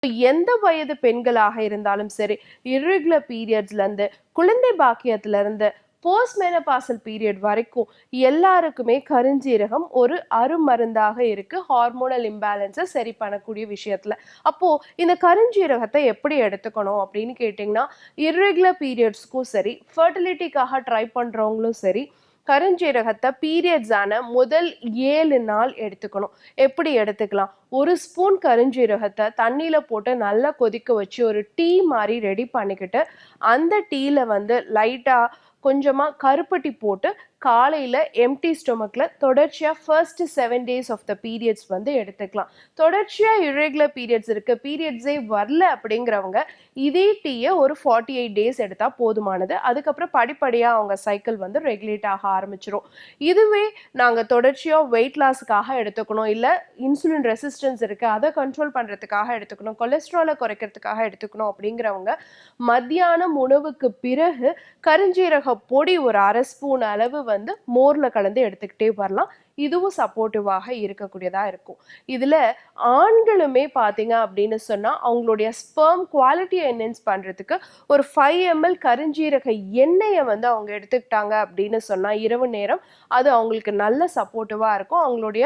எந்த வயது பெண்களாக இருந்தாலும் சரி, இர்ரெகுலர் பீரியட்ஸ்ல இருந்து, குழந்தை பாக்கியத்துல இருந்து, போஸ்ட் மெனோபாசல் பீரியட் வரைக்கும் எல்லாருக்குமே கருஞ்சீரகம் ஒரு அருமருந்தாக இருக்கு. ஹார்மோனல் இம்பேலன்ஸை சரி பண்ணக்கூடிய விஷயத்துல. அப்போ இந்த கருஞ்சீரகத்தை எப்படி எடுத்துக்கணும் அப்படின்னு கேட்டிங்கன்னா, இர்ரெகுலர் பீரியட்ஸ்க்கும் சரி, ஃபர்டிலிட்டிக்காக ட்ரை பண்றவங்களும் சரி, கருஞ்சீரகத்தை பீரியட்ஸ் ஆன முதல் 7 நாள் எடுத்துக்கணும். எப்படி எடுத்துக்கலாம்? ஒரு ஸ்பூன் கருஞ்சீரகத்தை தண்ணியில போட்டு நல்லா கொதிக்க வச்சு ஒரு டீ மாதிரி ரெடி பண்ணிக்கிட்டு, அந்த டீல வந்து லைட்டா கொஞ்சமா கருப்பட்டி போட்டு காலையில எம்டி ஸ்டொமக்ல தொடர்ச்சியா first 7 days of the periods வந்து எடுத்துக்கலாம். தொடர்ச்சியா இர்ரெகுலர் பீரியட்ஸ் இருக்கு, பீரியட்ஸே வரல அப்படிங்கிறவங்க இதே டீயை ஒரு 48 டேஸ் எடுத்தா போதுமானது. அதுக்கப்புறம் படிப்படியா அவங்க சைக்கிள் வந்து ரெகுலேட் ஆக ஆரம்பிச்சிரும். இதுவே நாங்க தொடர்ச்சியா வெயிட் லாஸ்க்காக எடுத்துக்கணும், இல்ல இன்சுலின் ரெசிஸ்டன்ஸ் இருக்கு அதை கண்ட்ரோல் பண்றதுக்காக எடுத்துக்கணும், கொலஸ்ட்ராலை குறைக்கிறதுக்காக எடுத்துக்கணும் அப்படிங்கிறவங்க மத்தியானம் உணவுக்கு பிறகு கருஞ்சீரக பொடி ஒரு 1/2 ஸ்பூன் அளவு வந்து மோர்ல கலந்து எடுத்துக்கிட்டே வரலாம். இதுவும் சப்போர்ட்டிவாக இருக்கக்கூடியதா இருக்கும். இதுல ஆண்களுமே பாத்தீங்க அப்படின்னு சொன்னா அவங்களுடைய ஸ்பெர்ம் குவாலிட்டியை என்ஹான்ஸ் பண்றதுக்கு ஒரு 5 ml கருஞ்சீரக எண்ணெயை வந்து அவங்க எடுத்துக்கிட்டாங்க அப்படின்னு சொன்னா இரவு நேரம் அது அவங்களுக்கு நல்ல சப்போர்ட்டிவா இருக்கும். அவங்களுடைய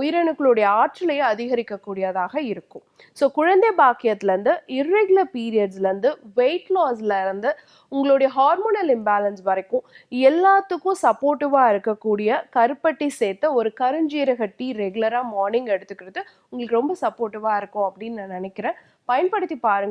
உயிரணுக்களுடைய ஆற்றலையை அதிகரிக்கக்கூடியதாக இருக்கும். ஸோ குழந்தை பாக்கியத்துல இருந்து, இர்ரெகுலர் பீரியட்ஸ்ல இருந்து, வெயிட் லாஸ்ல இருந்து, உங்களுடைய ஹார்மோனல் இம்பேலன்ஸ் வரைக்கும் எல்லாத்துக்கும் சப்போர்ட்டிவா இருக்கக்கூடிய கருப்பட்டி சேர்த்த ஒரு கருஞ்சீரக டீ ரெகுலரா மார்னிங் எடுத்துக்கிறது உங்களுக்கு ரொம்ப சப்போர்ட்டிவா இருக்கும் அப்படின்னு நான் நினைக்கிறேன். பயன்படுத்தி பாருங்க.